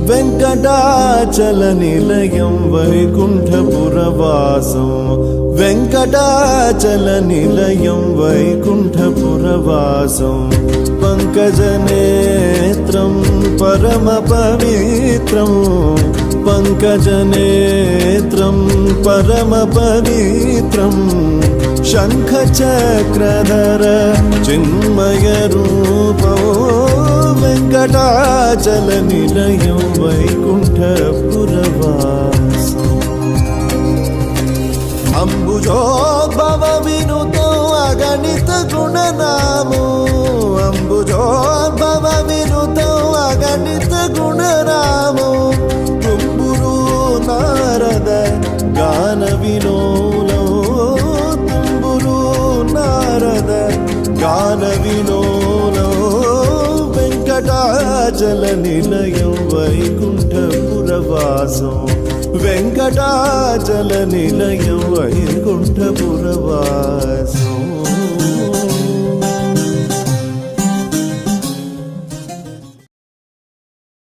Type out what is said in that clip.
వెంకటాచల నిలయం వైకుంఠపురవాసం వెంకటాచల నిలయం వైకుంఠపురవాసం పంకజనేత్రం పరమ పవిత్రం పంకజనేత్రం పరమ పవిత్రం శంఖచక్రధర చిన్మయ రూపం వెంకటాచల నిలయం వైకుంఠపురవాసం అంబుజోద్భవ వినుతం అగణిత గుణనామో అంబుజోద్భవ వినుతం అగణిత గుణనామో తుంబురు నారద గాన విలోలో తుంబురు నారద గాన విలోలో వెంకటాచల నిలయం వైకుంఠపురవాసం వెంకటాచల నిలయం వైకుంఠపురవాసం